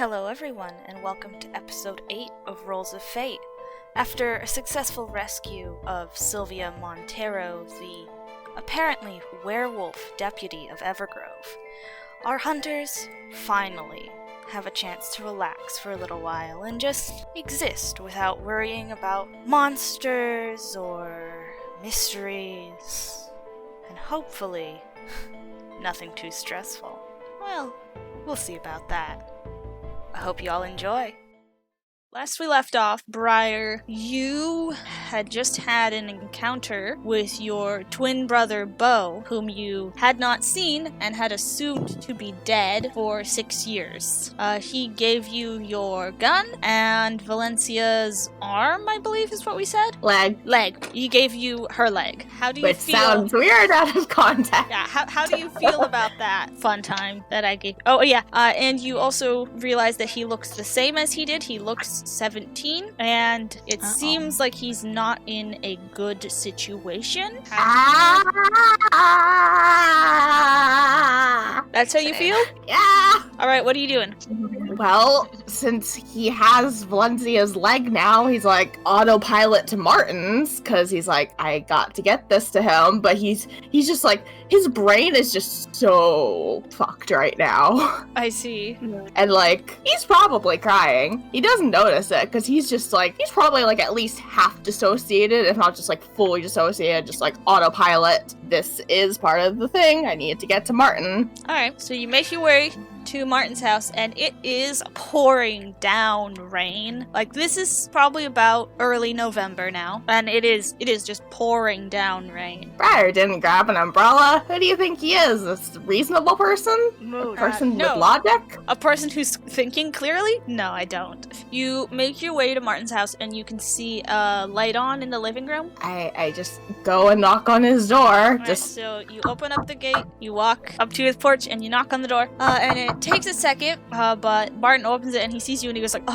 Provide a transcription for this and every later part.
Hello everyone, and welcome to episode 8 of Rolls of Fate. After a successful rescue of Silvia Montero, the apparently werewolf deputy of Evergrove, our hunters finally have a chance to relax for a little while and just exist without worrying about monsters or mysteries, and hopefully nothing too stressful. Well, we'll see about that. I hope you all enjoy. Last we left off, Briar, you had just had an encounter with your twin brother, Beau, whom you had not seen and had assumed to be dead for 6 years. He gave you your gun and Valencia's arm, I believe is what we said? Leg. He gave you her leg. How do you Which feel? sounds weird out of context. Yeah, how do you feel about that fun time that I gave? Oh, yeah. And you also realize that he looks the same as he did. He looks 17, and it seems like he's not in a good situation. That's how you feel? Yeah. Alright, what are you doing? Well, since he has Valencia's leg now, he's like autopilot to Martin's, because he's like, I got to get this to him, but he's just like, his brain is just so fucked right now. I see. And like, he's probably crying. He doesn't notice it, because he's just like, he's probably like at least half dissociated, if not just like fully dissociated, just like autopilot. This is part of the thing. I need to get to Martin. Alright, so you make your way to Martin's house, and it is pouring down rain. Like, this is probably about early November now, and it is just pouring down rain. Briar didn't grab an umbrella. Who do you think he is? A reasonable person? A person no. with logic? A person who's thinking clearly? No, I don't. You make your way to Martin's house, and you can see a light on in the living room. I just go and knock on his door. Right, so you open up the gate, you walk up to his porch, and you knock on the door. And it takes a second, but Martin opens it, and he sees you, and he goes like,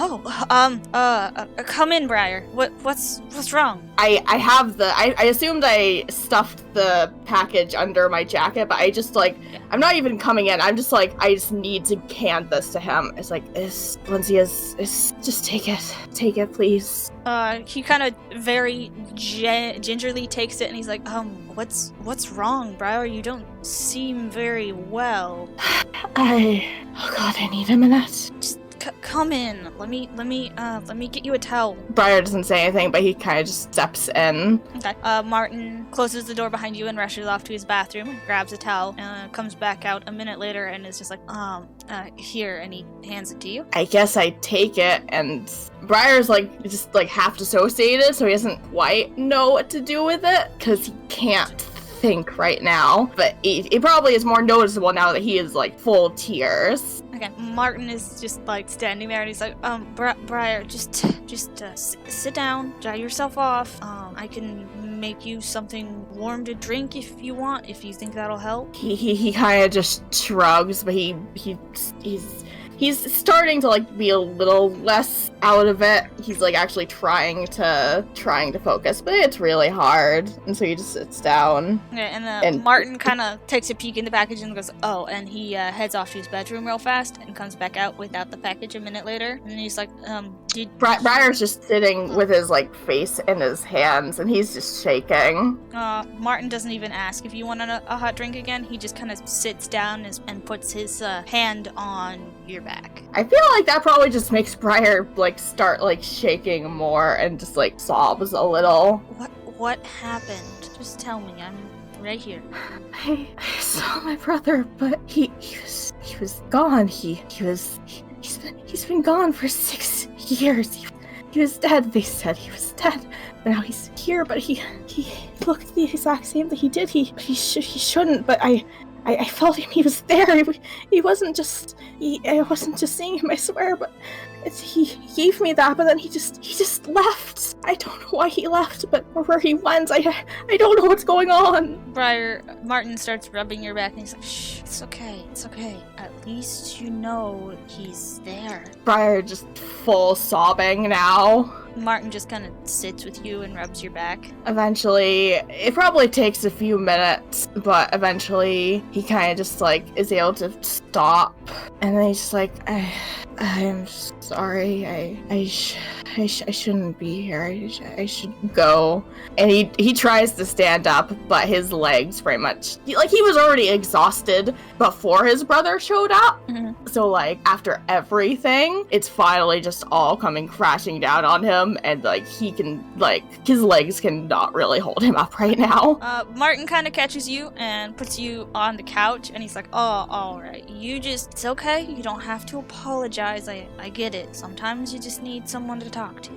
come in, Briar. What's wrong? I assumed I stuffed the package under my jacket, but I just I'm not even coming in. I'm just like, I just need to hand this to him. It's like, just take it, please. He kind of very gingerly takes it, and he's like, what's wrong, Briar? You don't seem very well. Oh god, I need a minute. Just come in. Let me get you a towel. Briar doesn't say anything, but he kind of just steps in. Okay. Martin closes the door behind you and rushes off to his bathroom, grabs a towel, comes back out a minute later and is just like, here, and he hands it to you. I guess I take it, and Briar's just half dissociated, so he doesn't quite know what to do with it, because he can't think right now, but it probably is more noticeable now that he is full tears. Okay, Martin is just standing there, and he's like, Briar, just sit down, dry yourself off. I can make you something warm to drink if you want, if you think that'll help. He kind of just shrugs, but he's starting to be a little less out of it. He's actually trying to focus, but it's really hard. And so he just sits down. Okay, and Martin kind of takes a peek in the package and goes, oh, and he heads off to his bedroom real fast and comes back out without the package a minute later. And he's like, Briar's just sitting with his face in his hands, and he's just shaking. Martin doesn't even ask if you want a hot drink again. He just kind of sits down and puts his hand on your back. I feel like that probably just makes Briar start shaking more and just sobs a little. What happened? Just tell me. I'm right here. I saw my brother, but he was gone. He's been gone for 6 years. He was dead. They said he was dead. But now he's here, but he looked the exact same that he did. He shouldn't, but I felt him. He was there. I wasn't just seeing him, I swear, but he gave me that, but then he just left. I don't know why he left, or where he went. I don't know what's going on. Briar, Martin starts rubbing your back, and he's like, shh, it's okay. At least you know he's there. Briar just full sobbing now. Martin just kind of sits with you and rubs your back. Eventually, it probably takes a few minutes, but eventually he kind of just is able to stop. And then he's just like, I'm sorry. I shouldn't be here. I should go. And he tries to stand up, but his legs pretty much, he was already exhausted before his brother showed up. Mm-hmm. So like after everything, it's finally just all coming crashing down on him, and like he can, like, his legs cannot really hold him up right now. Martin kind of catches you and puts you on the couch, and he's like, oh, alright, it's okay, you don't have to apologize, I get it, sometimes you just need someone to talk to.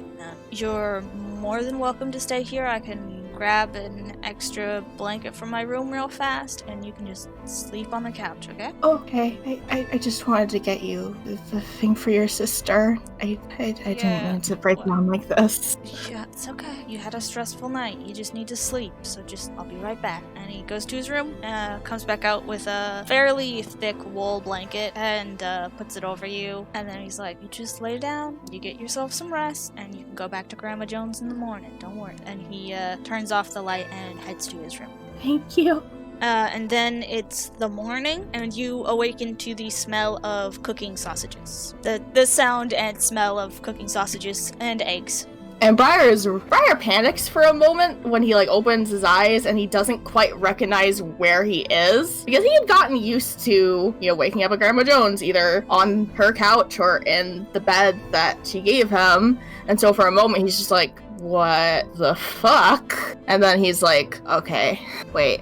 You're more than welcome to stay here. I can grab an extra blanket from my room real fast, and you can just sleep on the couch, okay? Okay, I just wanted to get you the thing for your sister. I didn't mean to break down like this. Yeah, it's okay. You had a stressful night. You just need to sleep, so I'll be right back. And he goes to his room, comes back out with a fairly thick wool blanket, and puts it over you. And then he's like, you just lay down, you get yourself some rest, and you can go back to Grandma Jones in the morning. Don't worry. And he turns off the light and heads to his room. Thank you. And then it's the morning, and you awaken to the smell of cooking sausages. The sound and smell of cooking sausages and eggs. And Briar panics for a moment when he opens his eyes and he doesn't quite recognize where he is, because he had gotten used to waking up at Grandma Jones either on her couch or in the bed that she gave him. And so for a moment he's just like, what the fuck? And then he's like, okay, wait.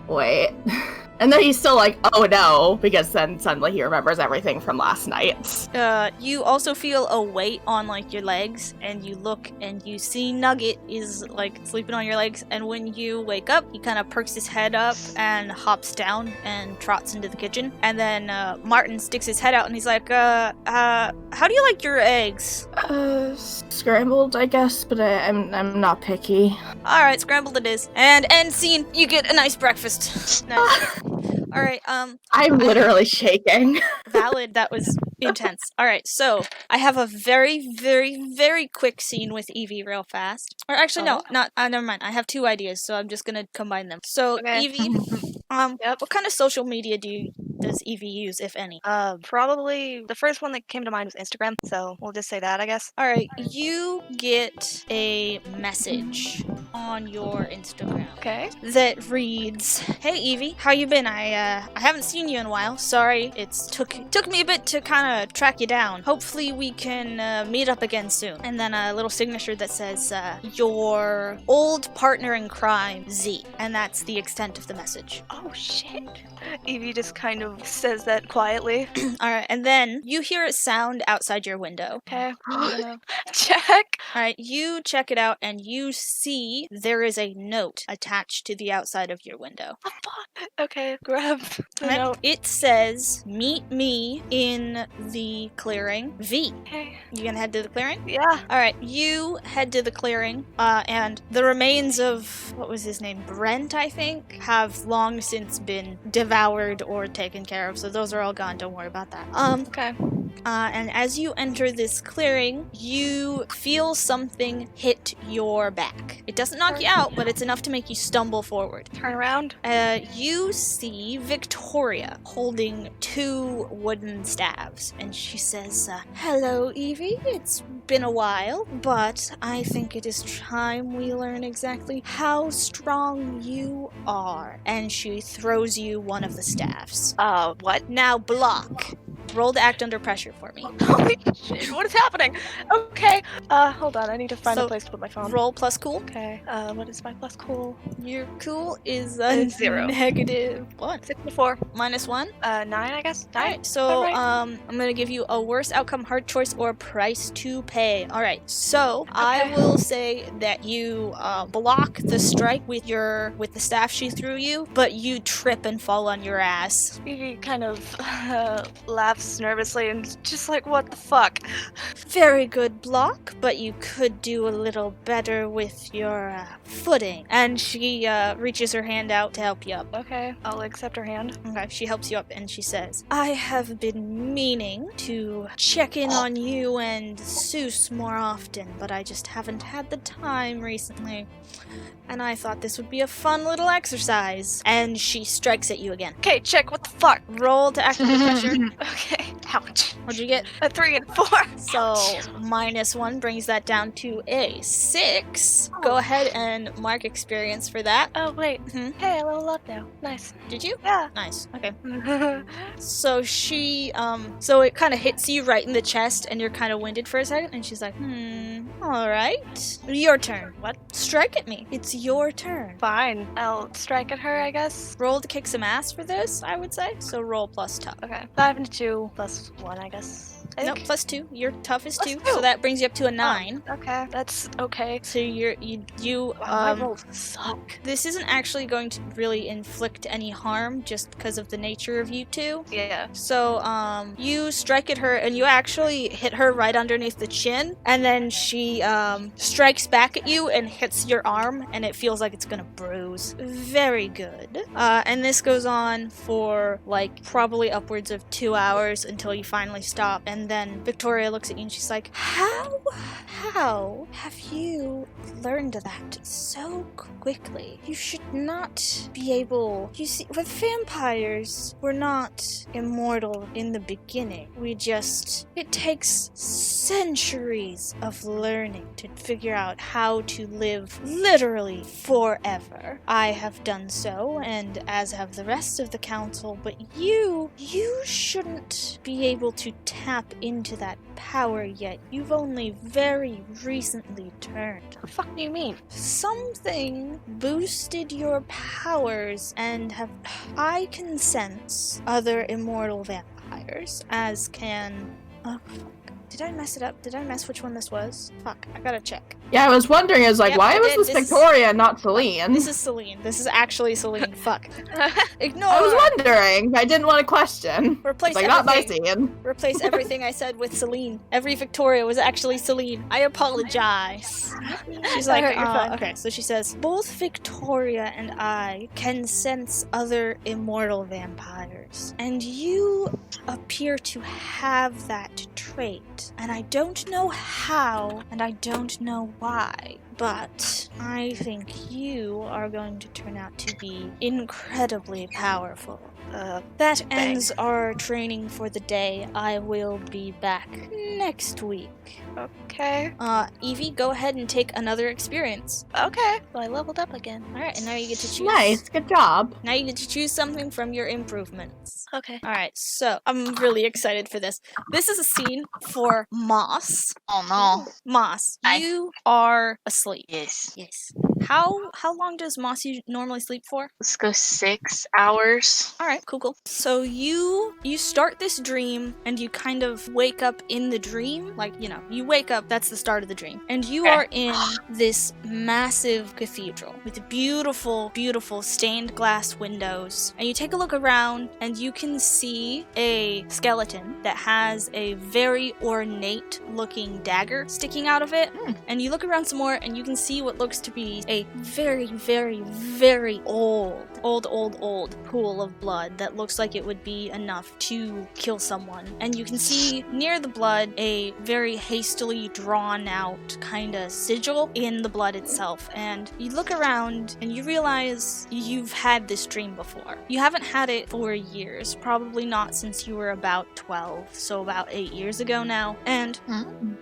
And then he's still like, oh no, because then suddenly he remembers everything from last night. You also feel a weight on your legs, and you look and you see Nugget is sleeping on your legs, and when you wake up, he kind of perks his head up and hops down and trots into the kitchen. And then Martin sticks his head out and he's like, how do you like your eggs? Scrambled, I guess, but I'm not picky. Alright, scrambled it is. And end scene, you get a nice breakfast. Nice. Alright, I'm literally shaking. Valid, that was intense. Alright, so I have a very, very, very quick scene with Evie real fast. Or actually, no, not, never mind. I have two ideas, so I'm just gonna combine them. So, okay. Evie, what kind of social media does Evie use, if any? Probably the first one that came to mind was Instagram, so we'll just say that, I guess. Alright, you get a message on your Instagram. Okay. That reads, "Hey Evie, how you been? I haven't seen you in a while. Sorry, it's took me a bit to kind of track you down. Hopefully we can meet up again soon." And then a little signature that says, "Your old partner in crime, Z." And that's the extent of the message. Oh shit. Evie just kind of says that quietly. Alright, and then you hear a sound outside your window. Okay. Check. Alright, you check it out and you see there is a note attached to the outside of your window. Okay, grab the note. It says, "Meet me in the clearing, V." Okay. You gonna head to the clearing? Yeah. Alright, you head to the clearing, and the remains of, what was his name, Brent, I think, have long since been devoured or taken care of, so those are all gone, don't worry about that. Okay. And as you enter this clearing, you feel something hit your back. It doesn't knock you out, but it's enough to make you stumble forward. Turn around. You see Victoria holding two wooden staves, and she says, "Hello, Evie. It's been a while, but I think it is time we learn exactly how strong you are." And she throws you one of the staffs. What? Now block. Roll to act under pressure for me. Holy shit, what is happening? Okay, hold on, I need to find a place to put my phone. Roll plus cool. Okay, what is my plus cool? Your cool is a 0. -1. 6 and 4. -1? 9, I guess. 9. Alright, so, right? I'm gonna give you a worst outcome, hard choice, or price to pay. Alright, so, Okay. I will say that you, block the strike with the staff she threw you, but you trip and fall on your ass. Evie kind of laughs laughs nervously and just like, what the fuck? Very good block, but you could do a little better with your footing. And she reaches her hand out to help you up. Okay, I'll accept her hand. Okay, she helps you up and she says, I have been meaning to check in on you and Seuss more often, but I just haven't had the time recently. And I thought this would be a fun little exercise. And she strikes at you again. Okay, check, what the fuck? Roll to activate pressure. Okay, ouch. What'd you get? A 3 and 4. So, -1 brings that down to a 6. Go ahead and mark experience for that. Oh, wait. Mhm. Hey, I leveled up now. Nice. Did you? Yeah. Nice. Okay. So she, so it kind of hits you right in the chest and you're kind of winded for a second and she's like, alright. Your turn. What? Strike at me. It's your turn. Fine. I'll strike at her, I guess. Roll to kick some ass for this, I would say. So roll plus tough. Okay. 5 and 2 plus 1, I guess. I Nope, think. plus 2. Your tough is Plus 2, two. so that brings you up to a 9. Okay, that's okay. So you My rolls suck. this isn't actually going to really inflict any harm just because of the nature of you two. Yeah. So, you strike at her and you actually hit her right underneath the chin, and then she, strikes back at you and hits your arm, and it feels like it's gonna bruise. Very good. And this goes on for, like, probably upwards of 2 hours until you finally stop, and then Victoria looks at you and she's like, How have you learned that so quickly? You should not be able... You see, with vampires, we're not immortal in the beginning. It takes centuries of learning to figure out how to live literally forever. I have done so, and as have the rest of the council, but you shouldn't be able to tap into that power yet. You've only very recently turned. What the fuck do you mean? Something boosted your powers and I can sense other immortal vampires, as can... Oh, fuck. Did I mess it up? Did I mess which one this was? Fuck, I gotta check. Yeah, I was wondering, I was like, Yep, why I was did. this This is- Victoria and not Celine? This is Celine. This is actually Celine. Fuck. Ignore! I was wondering. I didn't want to question. Replace Like, not my everything. scene. Replace everything I said with Celine. Every Victoria was actually Celine. I apologize. She's like, Alright, you're fine. okay, so she says, both Victoria and I can sense other immortal vampires, and you appear to have that trait. And I don't know how, and I don't know why, but I think you are going to turn out to be incredibly powerful. That ends our training for the day. I will be back next week. Okay. Evie, go ahead and take another experience. Okay. Well, I leveled up again. Alright, and now you get to choose. Nice, good job. Now you get to choose something from your improvements. Okay. Alright, so I'm really excited for this. This is a scene for Moss. Oh no. Moss, Hi. you are asleep. Yes. Yes. How long does Moss normally sleep for? Let's go 6 hours. Alright, cool. So you start this dream and you kind of wake up in the dream. Like, you wake up, that's the start of the dream. And you Okay. are in this massive cathedral with beautiful, beautiful stained glass windows. And you take a look around and you can see a skeleton that has a very ornate looking dagger sticking out of it. And you look around some more and you can see what looks to be a very, very, very old pool of blood that looks like it would be enough to kill someone. And you can see near the blood a very hastily drawn out kind of sigil in the blood itself. And you look around and you realize you've had this dream before. You haven't had it for years, probably not since you were about 12, so about 8 years ago now. And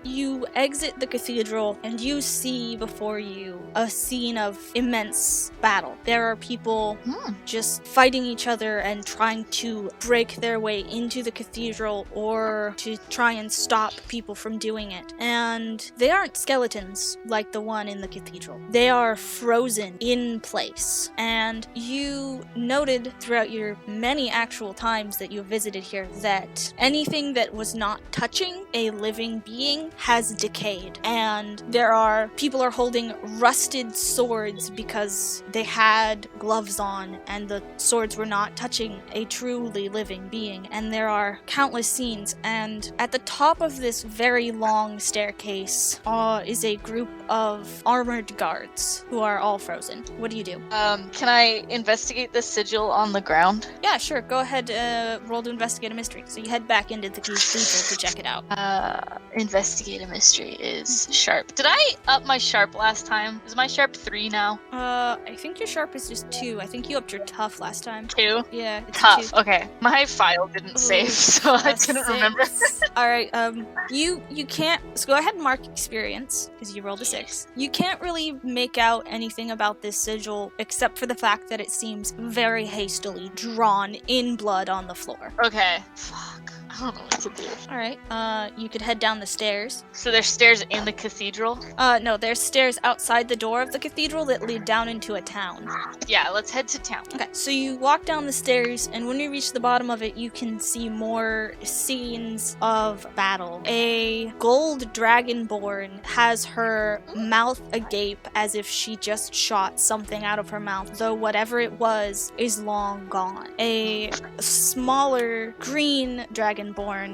you exit the cathedral and you see before you a scene of immense battle. There are people just fighting each other and trying to break their way into the cathedral or to try and stop people from doing it. And they aren't skeletons like the one in the cathedral. They are frozen in place. And you noted throughout your many actual times that you visited here that anything that was not touching a living being has decayed. And people are holding rusted swords because they had gloves on and the swords were not touching representing a truly living being, and there are countless scenes, and at the top of this very long staircase is a group of armored guards who are all frozen. What do you do? Can I investigate the sigil on the ground? Yeah, sure. Go ahead, roll to investigate a mystery. So you head back into the cathedral to check it out. Investigate a mystery is sharp. Did I up my sharp last time? Is my sharp 3 now? I think your sharp is just 2. I think you upped your tough last time. 2? Yeah, it's Tough. 2. Okay. My file didn't save, so I couldn't remember. Alright, you can't, so go ahead and mark experience, because you rolled a 6. You can't really make out anything about this sigil, except for the fact that it seems very hastily drawn in blood on the floor. Okay. Fuck. I don't know what to do. Alright, you could head down the stairs. So there's stairs in the cathedral? No, there's stairs outside the door of the cathedral that lead down into a town. Yeah, let's head to town. Okay, so you walk down the stairs, and when you reach the bottom of it, you can see more scenes of battle. A gold dragonborn has her mouth agape as if she just shot something out of her mouth, though whatever it was is long gone. A smaller green dragonborn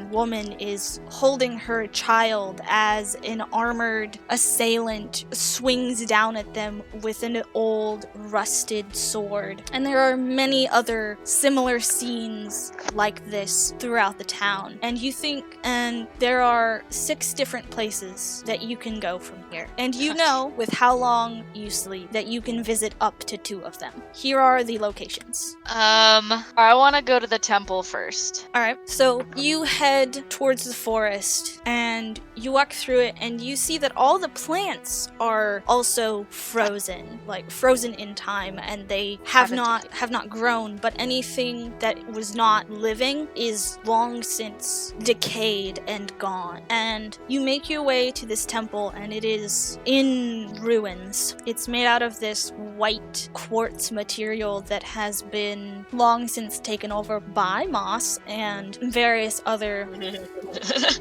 woman is holding her child as an armored assailant swings down at them with an old rusted sword. And there are many other similar scenes like this throughout the town. And you think, and there are 6 different places that you can go from here. And you know, with how long you sleep, that you can visit up to 2 of them. Here are the locations. I want to go to the temple first. Alright, so you head towards the forest and you walk through it and you see that all the plants are also frozen, like frozen in time, and they have not grown, but anything that was not living is long since decayed and gone. And you make your way to this temple and it is in ruins. It's made out of this white quartz material that has been long since taken over by moss and various other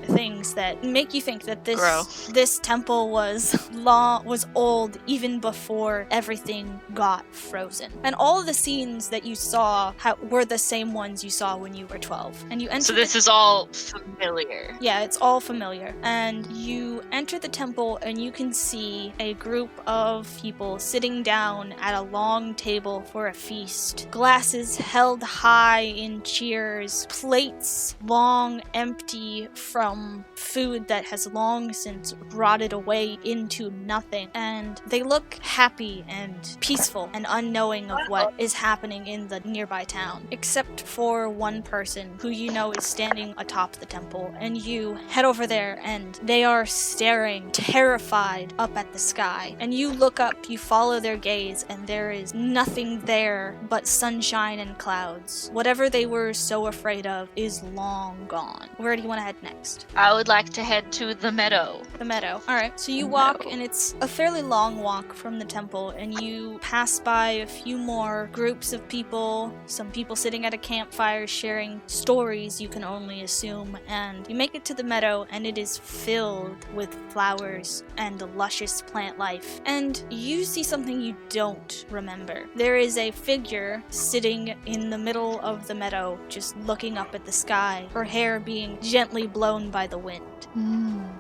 things that make you think that this temple was old even before everything got frozen. And all of the scenes that you saw were the same ones you saw when you were 12. And you enter. So this is all familiar. Yeah, it's all familiar. And you enter the temple and you can see a group of people sitting down at a long table for a feast. Glasses held high in cheers, plates long empty from food that has long since rotted away into nothing. And they look happy and peaceful and unknowing of what is happening in the nearby town. Except for one person who you know is standing atop the temple. And you head over there and they are staring, terrified, up at the sky. And you look up, you follow their gaze, and there is nothing there but sunshine and clouds. Whatever they were so afraid of is long gone. Where do you want to head next? I would like to head to the meadow. The meadow. Alright, so you walk, and it's a fairly long walk from the temple, and you pass by a few more groups of people, some people sitting at a campfire sharing stories, you can only assume, and you make it to the meadow, and it is filled with flowers and luscious plant life. And you see something you don't remember. There is a figure sitting in the middle of the meadow, just looking up at the sky, her hair being gently blown by the wind.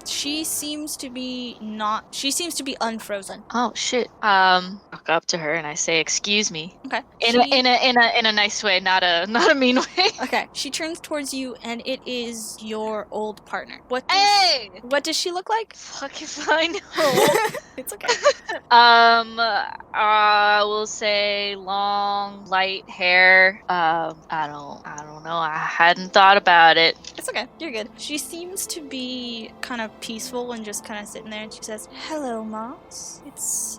She seems to be unfrozen. Oh shit. Walk up to her and I say, "Excuse me." Okay. In a nice way, not a mean way. Okay. She turns towards you and it is your old partner. What does she look like? Fuck if I know. It's okay. I will say long, light hair. I don't know. I hadn't thought about it. It's okay. You're good. She seems to be kind of peaceful and just kind of sitting there, and she says, "Hello, Moss. It's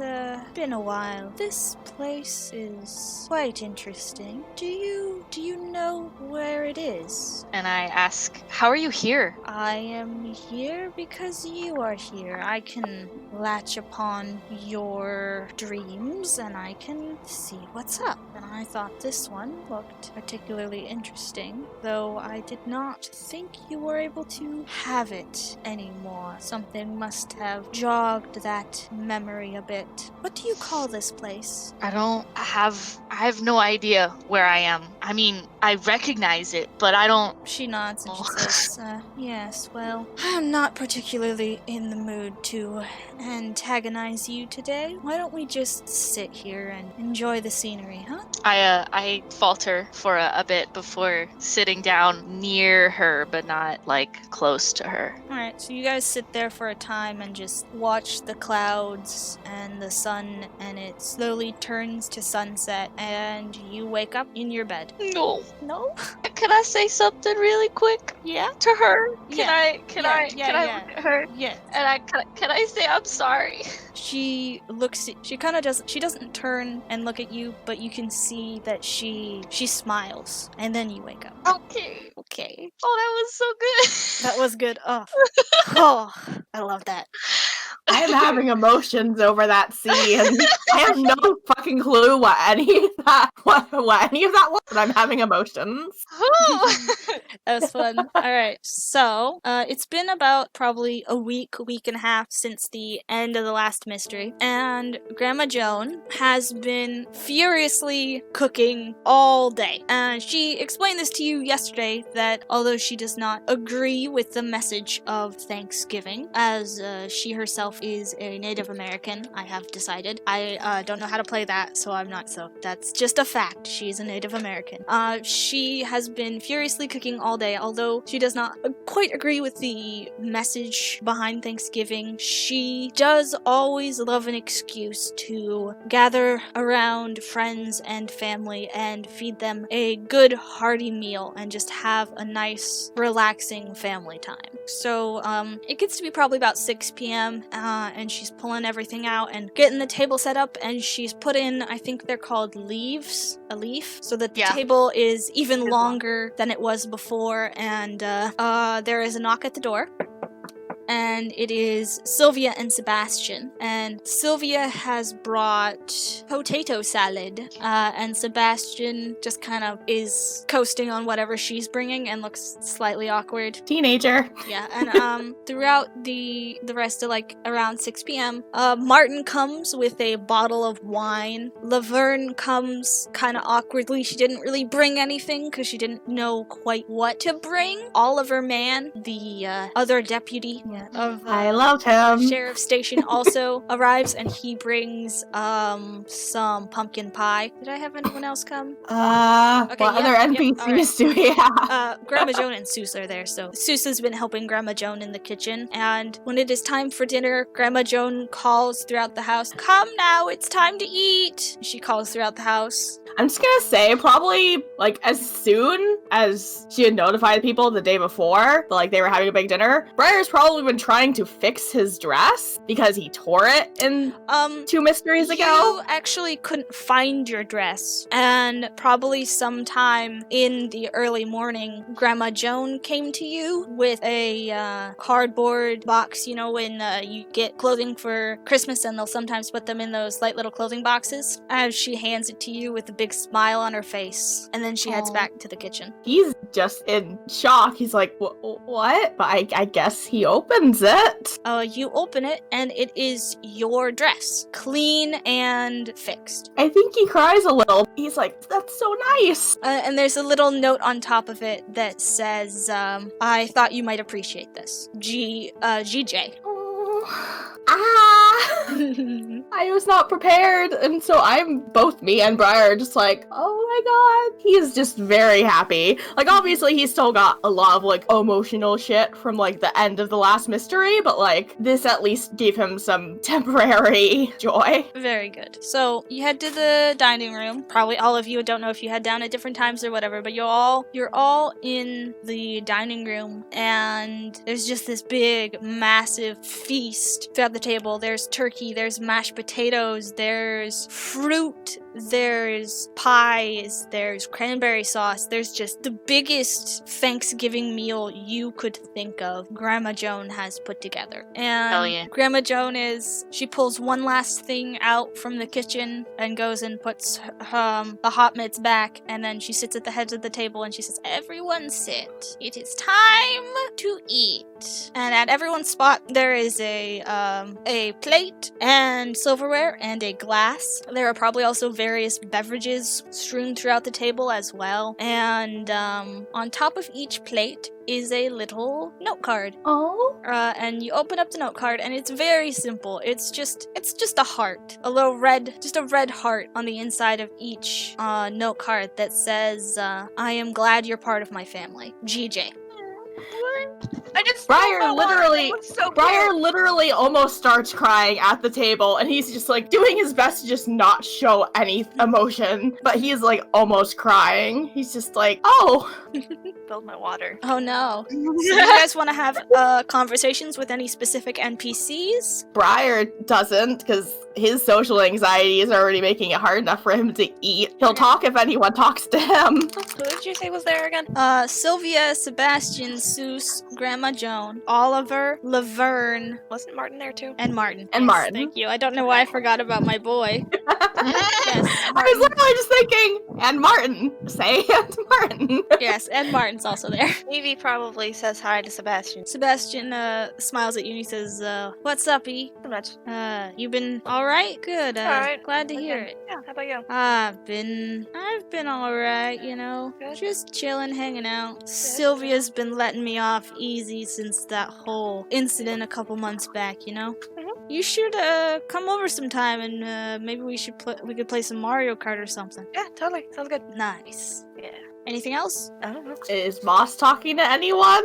been a while. This place is quite interesting. Do you know where it is?" And I ask, "How are you here?" "I am here because you are here. I can latch upon your dreams and I can see what's up. And I thought this one looked particularly interesting, though I did not think you were able to have it anymore. Something must have jogged that memory a bit." What do you call this place? I have no idea where I am. I mean, I recognize it, but I don't. She nods and she Oh. says, yes, well, I'm not particularly in the mood to antagonize you today. Why don't we just sit here and enjoy the scenery, huh? I falter for a bit before sitting down near her, but not like close to her. Alright, so you guys sit there for a time and just watch the clouds and the sun, and it slowly turns to sunset, and you wake up in your bed. No. No? Can I say something really quick Yeah? to her? Can Yeah. Can I look at her? Yeah. And can I say I'm sorry? She doesn't turn and look at you, but you can see that she smiles, and then you wake up. Okay. Okay. Oh, that was so good. That was good. Oh, I love that. I am having emotions over that scene. I have no fucking clue what any of that was, but I'm having emotions. That was fun. Alright, so, it's been about probably a week and a half since the end of the last mystery, and Grandma Joan has been furiously cooking all day. And she explained this to you yesterday, that although she does not agree with the message of Thanksgiving, as she herself is a Native American, I have decided. I don't know how to play that, so I'm not, so that's just a fact. She's a Native American. She has been furiously cooking all day, although she does not quite agree with the message behind Thanksgiving. She does always love an excuse to gather around friends and family and feed them a good hearty meal and just have a nice relaxing family time. So it gets to be probably about 6 p.m. And she's pulling everything out and getting the table set up, and she's put in, I think they're called leaves, a leaf, so that the table is even longer than it was before. And there is a knock at the door, and it is Silvia and Sebastian. And Silvia has brought potato salad, and Sebastian just kind of is coasting on whatever she's bringing and looks slightly awkward. Teenager. Yeah, and throughout the rest of like around 6 p.m., Martin comes with a bottle of wine. Laverne comes kind of awkwardly. She didn't really bring anything because she didn't know quite what to bring. Oliver Mann, the other deputy of I loved him. Sheriff Station, also arrives, and he brings some pumpkin pie. Did I have anyone else come? What other NPCs do we have? Grandma Joan and Seuss are there, so Seuss has been helping Grandma Joan in the kitchen, and when it is time for dinner, Grandma Joan calls throughout the house, "Come now, it's time to eat!" She calls throughout the house. I'm just gonna say, probably, like, as soon as she had notified people the day before, like, they were having a big dinner, Briar's probably been trying to fix his dress, because he tore it in 2 mysteries ago. You actually couldn't find your dress, and probably sometime in the early morning, Grandma Joan came to you with a cardboard box, you know, when you get clothing for Christmas, and they'll sometimes put them in those light little clothing boxes, as she hands it to you with a big smile on her face, and then she heads back to the kitchen. He's just in shock. He's like, what? But I guess he opens it. You open it, and it is your dress, clean and fixed. I think he cries a little. He's like, that's so nice. And there's a little note on top of it that says, I thought you might appreciate this. GJ. I was not prepared, and so both me and Briar are just like, oh my god. He is just very happy. Like, obviously he's still got a lot of, like, emotional shit from, like, the end of the last mystery, but, like, this at least gave him some temporary joy. Very good. So, you head to the dining room. Probably all of you, don't know if you head down at different times or whatever, but you're all in the dining room, and there's just this big, massive feast throughout the table. There's turkey, there's mashed potatoes, there's fruit there's pies, there's cranberry sauce, there's just the biggest Thanksgiving meal you could think of. Grandma Joan has put together. And Hell yeah. Grandma Joan she pulls one last thing out from the kitchen and goes and puts the hot mitts back, and then she sits at the head of the table and she says, "Everyone sit. It is time to eat." And at everyone's spot there is a plate and silverware and a glass. There are probably also various beverages strewn throughout the table as well. And on top of each plate is a little note card. Oh. And you open up the note card and it's very simple. It's just a heart. A red heart on the inside of each note card that says, "I am glad you're part of my family. GJ." I just Briar literally almost starts crying at the table, and he's just like doing his best to just not show any emotion, but he's like almost crying. He's just like, "Oh." Spilled my water. Oh no. So you guys want to have conversations with any specific NPCs? Briar doesn't, because his social anxiety is already making it hard enough for him to eat. He'll talk if anyone talks to him. Who did you say was there again? Sylvia, Sebastian, Seuss, Grandma Joan, Oliver, Laverne, Wasn't Martin there too? and Martin. And Yes, Martin. Thank you. I don't know why I forgot about my boy. Yes, I was literally just thinking, and Martin. Say and Martin. yes, and Martin's also there. Evie probably says hi to Sebastian. Sebastian smiles at you and he says, "What's up, E? Not much. You been alright? Good. Alright. Glad to hear Okay. it. Yeah, how about you? I've been alright, you know. Good. Just chilling, hanging out. Sylvia's been letting me off easy since that whole incident a couple months back, you know. You should come over sometime and maybe we could play some Mario Kart or something. Yeah, totally. Sounds good. Nice. Yeah. Anything else? I don't know. Is Moss talking to anyone?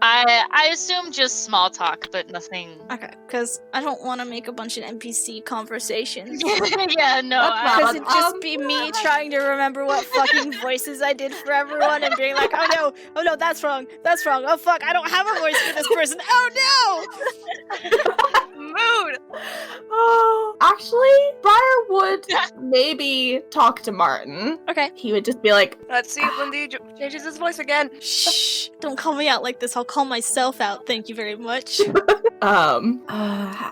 I assume just small talk, but nothing. Okay, because I don't want to make a bunch of NPC conversations. Yeah, no. That's I, Because it'd just be me trying to remember what fucking voices I did for everyone and being like, oh no, that's wrong, oh fuck, I don't have a voice for this person, oh Mood! Oh, actually, Briar would maybe talk to Martin. no! Okay. He would just be like, Let's see if Lindy changes his voice again. Shh, don't call me out like this, I'll call myself out, thank you very much.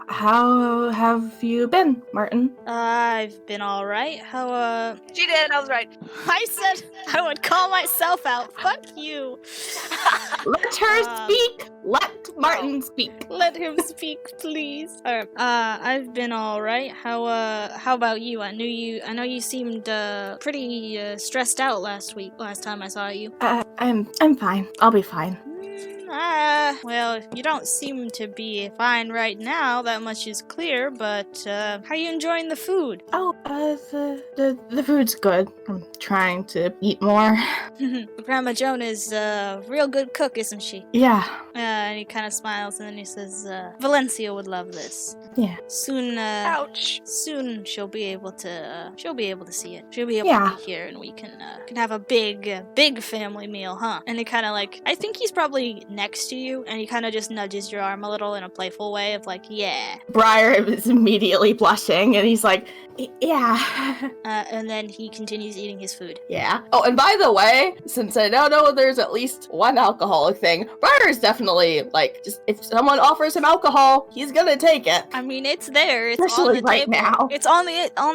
how have you been, Martin? I've been alright, how, She did, I was right. I said I would call myself out, fuck you. Let her speak. Let Martin speak. Let him speak, please. Alright. I've been alright. How about you? I know you seemed pretty stressed out last time I saw you. I'm fine. I'll be fine. Well, you don't seem to be fine right now, that much is clear, but how you enjoying the food? Oh, the food's good. I'm trying to eat more. Grandma Joan is a real good cook, isn't she? Yeah. And he kind of smiles and then he says, Valencia would love this. Yeah. Soon, Ouch. soon she'll be able to see it. She'll be able Yeah. to be here and we can have a big family meal, huh? And he kind of like, I think he's probably next to you and he kind of just nudges your arm a little in a playful way of like, yeah. Briar is immediately blushing and he's like, yeah. And then he continues eating his food. Yeah. Oh, and by the way, since I now know there's at least one alcoholic thing, Briar is definitely like, just if someone offers him alcohol, he's gonna take it. I mean, it's there. It's Especially on the right table. now. It's on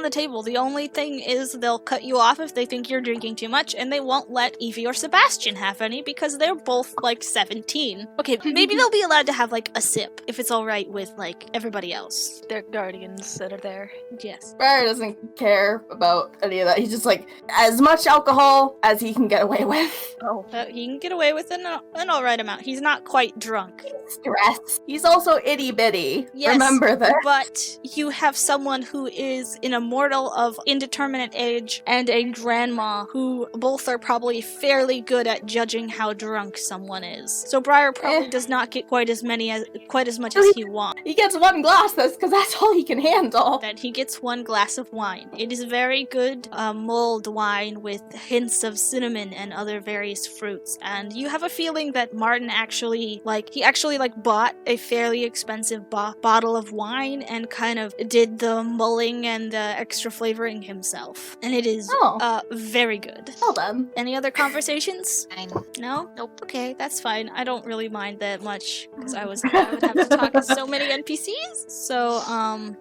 the table. The only thing is they'll cut you off if they think you're drinking too much, and they won't let Evie or Sebastian have any because they're both like 17. Okay, maybe they'll be allowed to have like a sip if it's all right with like everybody else. They're guardians that are there. Yes. Briar doesn't care about any of that. He's just like, as much alcohol as he can get away with. Oh. He can get away with an all right amount. He's not quite drunk. Stress. He's also itty bitty. Yes, Remember that. But you have someone who is an immortal of indeterminate age and a grandma who both are probably fairly good at judging how drunk someone is. So Briar probably probably does not get quite as much as he wants. He gets one glass, because that's all he can handle. That he gets one glass of wine. It is very good mulled wine with hints of cinnamon and other various fruits. And you have a feeling that Martin actually bought a fairly expensive bottle of wine and kind of did the mulling and the extra flavoring himself. And it is very good. Well done. Any other conversations? Fine. No? Nope. Okay, that's fine. I don't really mind that much because I would have to talk to so many NPCs. So,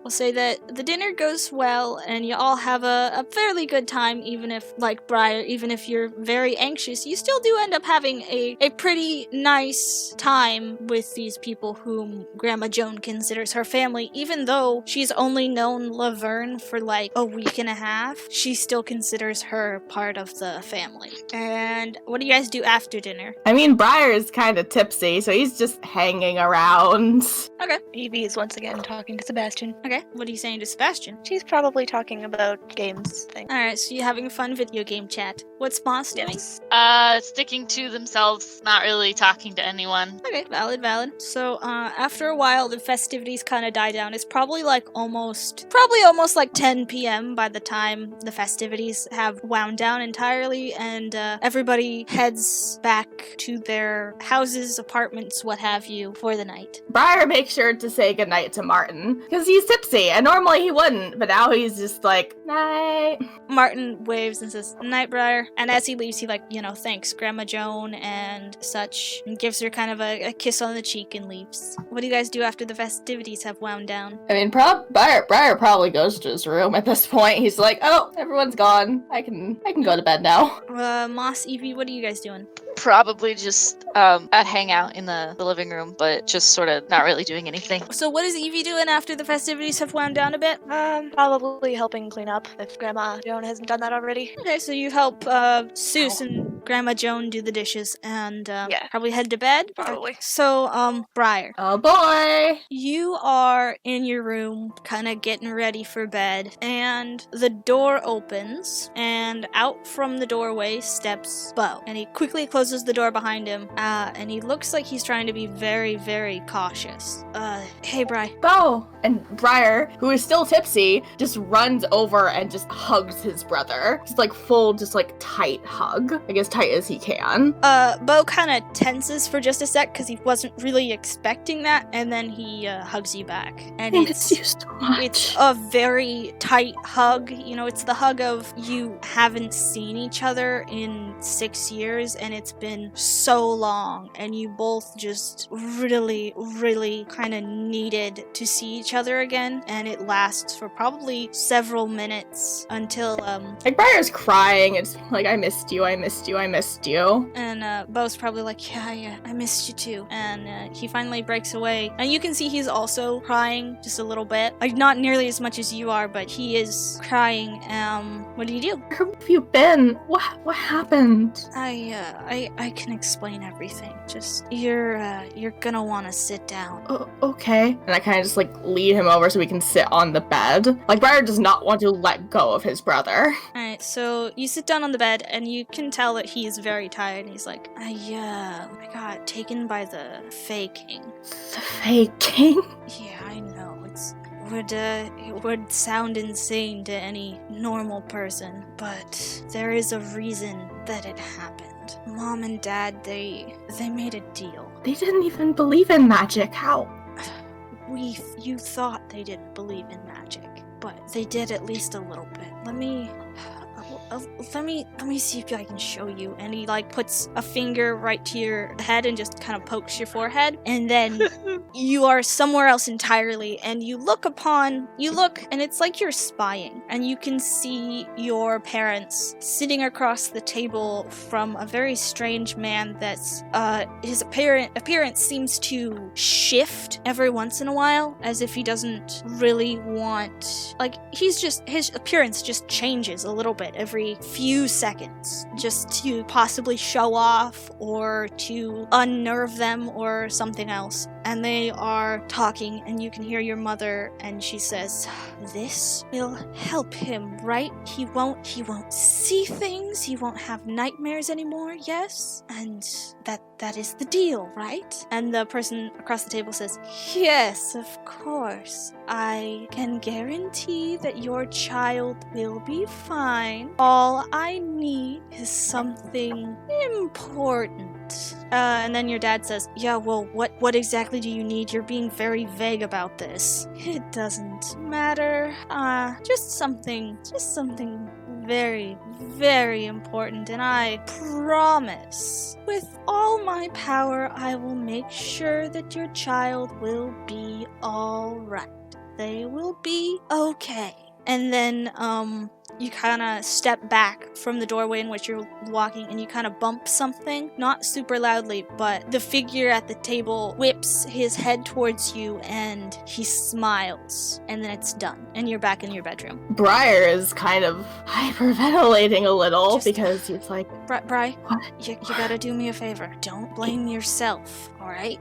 we'll say that the dinner goes well and you all have a fairly good time, even if, like Briar, even if you're very anxious, you still do end up having a pretty nice time with these people whom Grandma Joan considers her family. Even though she's only known Laverne for like a week and a half, she still considers her part of the family. And what do you guys do after dinner? I mean, Briar is kind of tipsy, so he's just hanging around. Okay. Evie is once again talking to Sebastian. Okay. What are you saying to Sebastian? She's probably talking about games things. Alright, so you're having a fun video game chat. What's Moss doing? Yes. Sticking to themselves, not really talking to anyone. Okay, valid. So, after a while, the festivities kind of die down. It's probably almost like 10 p.m. by the time the festivities have wound down entirely, and everybody heads back to their houses, apartments, what have you, for the night. Briar makes sure to say goodnight to Martin, because he's tipsy, and normally he wouldn't, but now he's just like, night. Martin waves and says, night, Briar. And as he leaves, he thanks Grandma Joan and such, and gives her kind of a kiss on the cheek and leaves. What do you guys do after the festivities have wound down? I mean, Briar probably goes to his room at this point. He's like, oh, everyone's gone. I can go to bed now. Moss, Evie, what are you guys doing? Probably just I'd hang out in the living room, but just sort of not really doing anything. So what is Evie doing after the festivities have wound down a bit? Probably helping clean up if Grandma Joan hasn't done that already. Okay, so you help Seuss and Grandma Joan do the dishes and probably head to bed? Probably. So, Briar. Oh boy! You are in your room, kind of getting ready for bed, and the door opens, and out from the doorway steps Bo. And he quickly closes the door behind him, and he looks like he's trying to be very, very cautious. Hey, Briar. Bo! And Briar, who is still tipsy, just runs over and just hugs his brother. Just full, tight hug. I guess tight as he can. Bo kind of tenses for just a sec because he wasn't really expecting that, and then he hugs you back. And I miss you so much. It's a very tight hug. You know, it's the hug of you haven't seen each other in 6 years, and it's been so long, and you both just really, really kind of needed to see each other again, and it lasts for probably several minutes until Briar's crying. It's like, I missed you. And Bo's probably like, yeah, I missed you too. And he finally breaks away, and you can see he's also crying just a little bit, not nearly as much as you are, but he is crying. What do you do? Where have you been? What happened? I can explain everything. Just you're gonna want to sit down. Okay. And I kind of just lead him over so we can sit on the bed. Briar does not want to let go of his brother. Alright, so you sit down on the bed, and you can tell that he is very tired. He's like, I got taken by the Fae King. The Fae King? Yeah, I know. It would sound insane to any normal person, but there is a reason that it happened. Mom and Dad, they made a deal. They didn't even believe in magic. How? You thought they didn't believe in magic, but they did at least a little bit. Let me see if I can show you. And he puts a finger right to your head and just kind of pokes your forehead, and then you are somewhere else entirely, and you look, and it's like you're spying, and you can see your parents sitting across the table from a very strange man that's his appearance seems to shift every once in a while, as if he doesn't really want, his appearance just changes a little bit every few seconds, just to possibly show off or to unnerve them or something else. And they are talking, and you can hear your mother, and she says, this will help him, right? He won't see things, he won't have nightmares anymore, yes? And that is the deal, right? And the person across the table says, yes, of course. I can guarantee that your child will be fine. All I need is something important. And then your dad says, yeah, well, what exactly do you need? You're being very vague about this. It doesn't matter. Just something very, very important, and I promise, with all my power, I will make sure that your child will be alright. They will be okay. And then, you kind of step back from the doorway in which you're walking and you kind of bump something, not super loudly, but the figure at the table whips his head towards you and he smiles, and then it's done and you're back in your bedroom. Briar is kind of hyperventilating a little because he's like, Bri, what? you gotta do me a favor. Don't blame yourself, alright?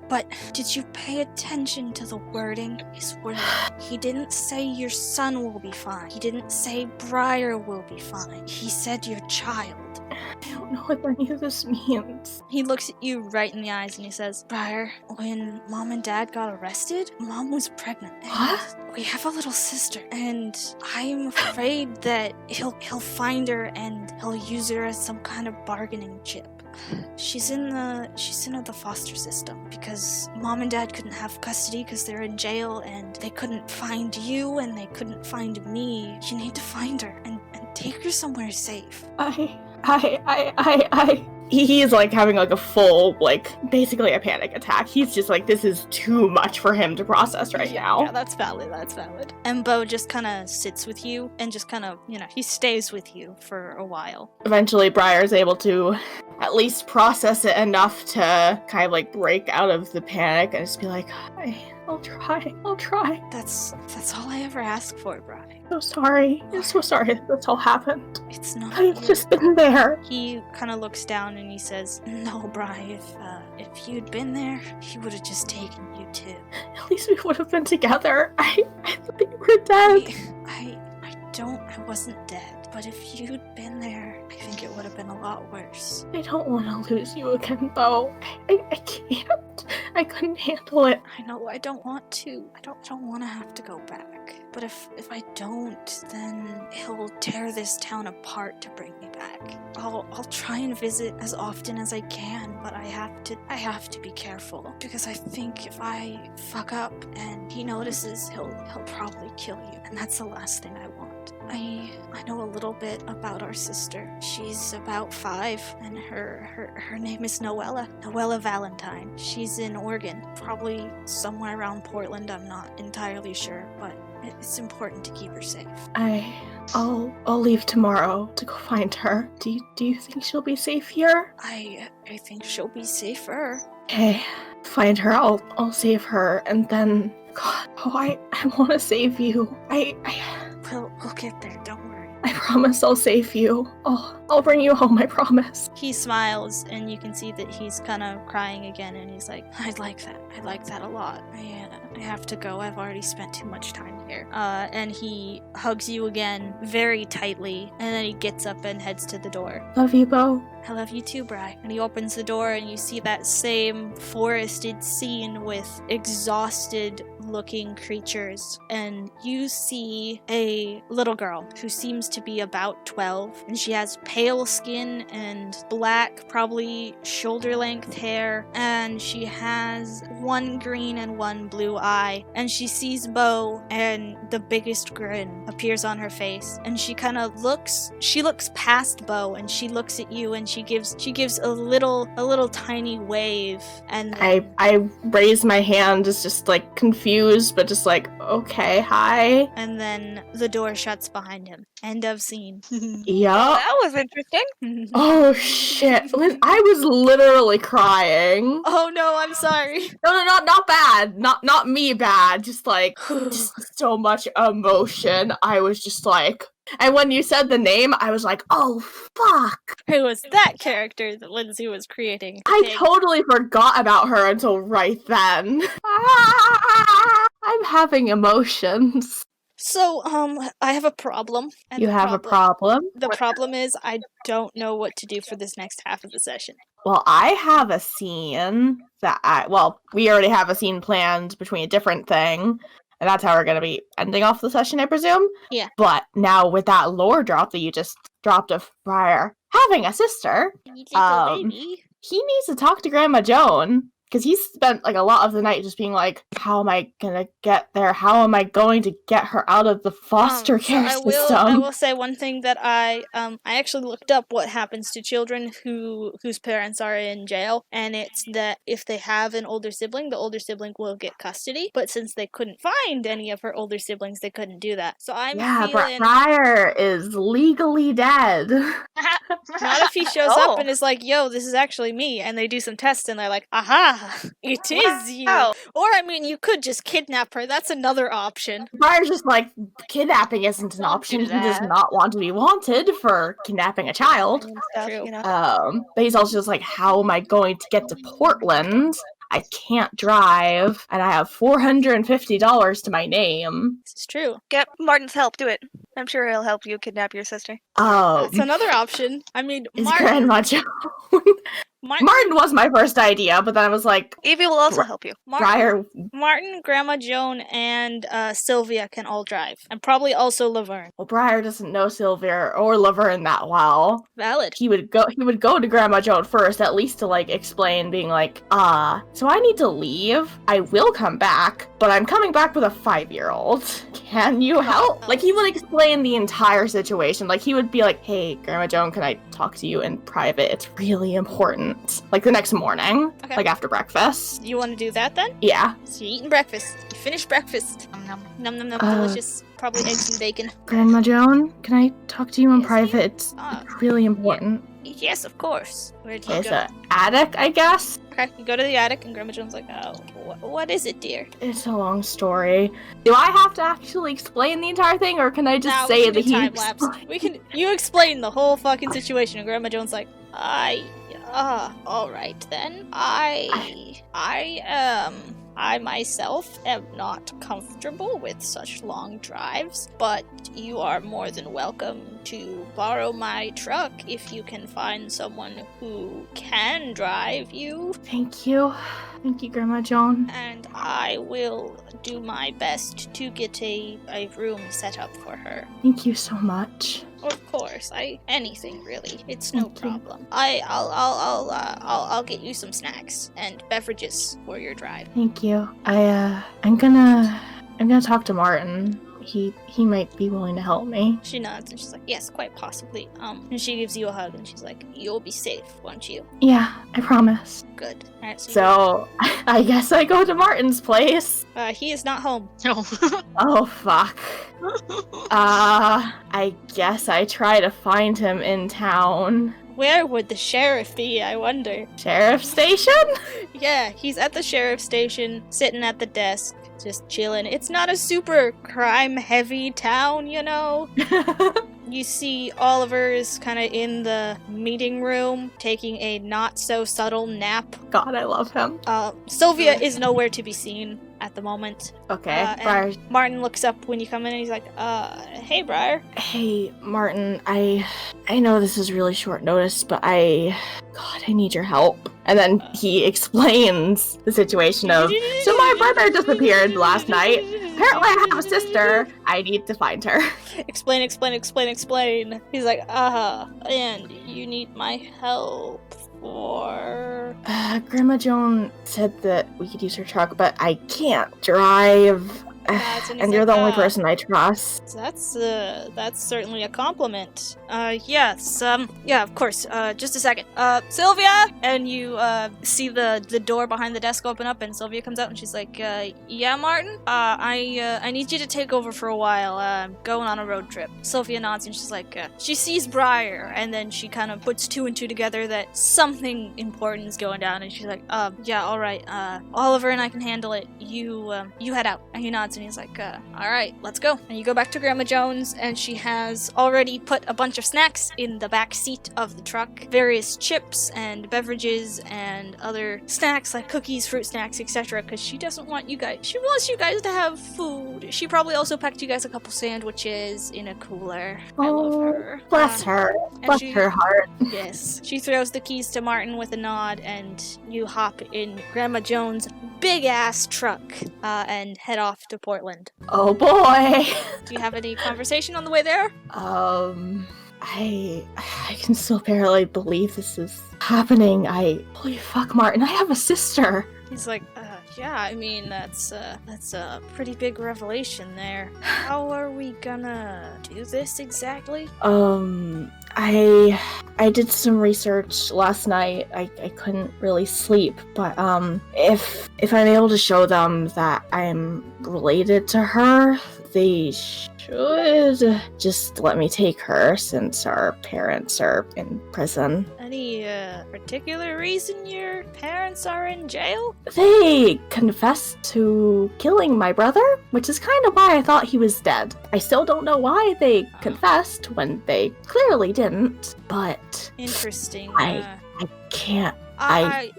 But did you pay attention to the wording? His wording. He didn't say your son will be fine. He didn't say Briar will be fine. He said your child. I don't know what any of this means. He looks at you right in the eyes and he says, Briar, when Mom and Dad got arrested, Mom was pregnant. What? We have a little sister, and I'm afraid that he'll find her and he'll use her as some kind of bargaining chip. She's in the foster system because Mom and Dad couldn't have custody because they're in jail, and they couldn't find you and they couldn't find me. You need to find her and take her somewhere safe. He is like having like a full, like basically a panic attack. He's just like, this is too much for him to process right now. Yeah, that's valid. And Bo just kind of sits with you and just kind of, he stays with you for a while. Eventually, Briar's able to at least process it enough to kind of like break out of the panic and just be like, I'll try. That's all I ever ask for, Brian. I'm so sorry that this all happened. It's not. I've just been there. He kind of looks down and he says, no, Brian, if you'd been there, he would have just taken you too. At least we would have been together. I thought you were dead. I wasn't dead. But if you'd been there, I think it would have been a lot worse. I don't want to lose you again, though. I can't. I couldn't handle it. I know, I don't want to. I don't want to have to go back. But if I don't, then he'll tear this town apart to bring me back. I'll try and visit as often as I can, but I have to be careful, because I think if I fuck up and he notices, he'll probably kill you, and that's the last thing I want. I know a little bit about our sister. She's about 5, and her name is Noella Valentine. She's in Oregon, probably somewhere around Portland. I'm not entirely sure, but it's important to keep her safe. I'll leave tomorrow to go find her. Do you think she'll be safe here? I think she'll be safer. Okay, find her. I'll save her, and then God, I want to save you. We'll get there. Don't worry. I promise I'll save you. I'll bring you home. I promise. He smiles, and you can see that he's kind of crying again, and he's like, I'd like that a lot. I have to go. I've already spent too much time here. And he hugs you again very tightly, and then he gets up and heads to the door. Love you, Bo. I love you too, Bri. And he opens the door, and you see that same forested scene with exhausted looking creatures, and you see a little girl who seems to be about 12, and she has pale skin and black, probably shoulder-length hair, and she has one green and one blue eye, and she sees Bo, and the biggest grin appears on her face, and she kind of looks past Bo, and she looks at you, and she gives a little tiny wave, and then I raise my hand, just like confused, but just like, okay, hi. And then the door shuts behind him. End of scene. Yup. That was interesting. Oh shit. I was literally crying. Oh no, I'm sorry. No, not bad. Not me bad. Just like, just so much emotion. I was just like, and when you said the name, I was like, oh fuck. Who was that character that Lindsay was creating? I totally forgot about her until right then. I'm having emotions. So, I have a problem. And You have a problem? The problem is I don't know what to do for this next half of the session. Well, I have a scene we already have a scene planned between a different thing, and that's how we're going to be ending off the session, I presume. Yeah. But now with that lore drop that you just dropped of Briar having a sister, Baby. he needs to talk to Grandma Joan. Because he's spent, like, a lot of the night just being like, how am I gonna get there? How am I going to get her out of the foster care system? I will say one thing that I actually looked up what happens to children whose parents are in jail, and it's that if they have an older sibling, the older sibling will get custody. But since they couldn't find any of her older siblings, they couldn't do that. So I'm feeling... Briar is legally dead. Not if he shows up and is like, yo, this is actually me, and they do some tests and they're like, aha, it is you. Or, I mean, you could just kidnap her. That's another option. Briar's just like, kidnapping isn't an option. He does not want to be wanted for kidnapping a child. True. You know? But he's also just like, how am I going to get to Portland? I can't drive, and I have $450 to my name. This is true. Get Martin's help. Do it. I'm sure he'll help you kidnap your sister. That's another option. I mean, is Grandma Joan. Martin was my first idea, but then I was like... Evie will also help you. Martin, Grandma Joan, and Silvia can all drive. And probably also Laverne. Well, Briar doesn't know Silvia or Laverne that well. Valid. He would go to Grandma Joan first, at least to, like, explain, being like, so I need to leave. I will come back, but I'm coming back with a 5-year-old. Can you help? Like, he would explain the entire situation. Like, he would be like, hey, Grandma Joan, can I talk to you in private? It's really important. Like, the next morning. Okay. Like, after breakfast. You want to do that, then? Yeah. So you're eating breakfast. You finished breakfast. Nom nom nom, delicious. Probably eggs and bacon. Grandma Joan, can I talk to you in private? It's really important. Yes, of course. Where'd you go? So, attic, I guess? Okay, you go to the attic, and Grandma Joan's like, oh, what is it, dear? It's a long story. Do I have to actually explain the entire thing, or can I just say that he... time lapse. You explain the whole fucking situation, and Grandma Joan's like, alright then. I myself am not comfortable with such long drives, but you are more than welcome to borrow my truck if you can find someone who can drive you. Thank you. Thank you, Grandma Joan. And I will do my best to get a room set up for her. Thank you so much. Of course, anything really. It's no problem. I'll get you some snacks and beverages for your drive. Thank you. I'm gonna talk to Martin. He might be willing to help me. She nods and she's like, yes, quite possibly. And she gives you a hug and she's like, you'll be safe, won't you? Yeah, I promise. Good. All right, so I guess I go to Martin's place. He is not home. No. Oh, fuck. I guess I try to find him in town. Where would the sheriff be, I wonder? Sheriff station? Yeah, he's at the sheriff station, sitting at the desk, just chilling. It's not a super crime-heavy town, you know? You see Oliver's kind of in the meeting room, taking a not-so-subtle nap. God, I love him. Sylvia is nowhere to be seen at the moment. Okay, Briar. Martin looks up when you come in and he's like, hey, Briar. Hey, Martin, I know this is really short notice, but I need your help. And then he explains the situation of, so my brother disappeared last night. Apparently I have a sister. I need to find her. Explain. He's like, and you need my help for... Grandma Joan said that we could use her truck, but I can't drive. And you're the only person I trust. That's certainly a compliment. Yes, yeah, of course. Just a second. Sylvia! And you, see the door behind the desk open up, and Sylvia comes out, and she's like, yeah, Martin? I need you to take over for a while. I'm going on a road trip. Sylvia nods, and she's like, she sees Briar, and then she kind of puts 2 and 2 together that something important is going down, and she's like, yeah, alright, Oliver and I can handle it. You head out. And he nods, and and he's like, alright, let's go. And you go back to Grandma Jones, and she has already put a bunch of snacks in the back seat of the truck. Various chips and beverages and other snacks like cookies, fruit snacks, etc. Because she doesn't want you guys, she wants you guys to have food. She probably also packed you guys a couple sandwiches in a cooler. I love her. Bless her. Bless her heart. Yes. She throws the keys to Martin with a nod, and you hop in Grandma Jones' big-ass truck and head off to Portland. Oh boy. Do you have any conversation on the way there? I can still barely believe this is happening. Holy fuck, Martin, I have a sister. He's like, yeah, I mean, that's a pretty big revelation there. How are we gonna do this exactly? I did some research last night. I couldn't really sleep, but if I'm able to show them that I'm related to her, they should just let me take her since our parents are in prison. Any particular reason your parents are in jail? They confessed to killing my brother, which is kind of why I thought he was dead. I still don't know why they confessed when they clearly didn't, but interesting. I can't. I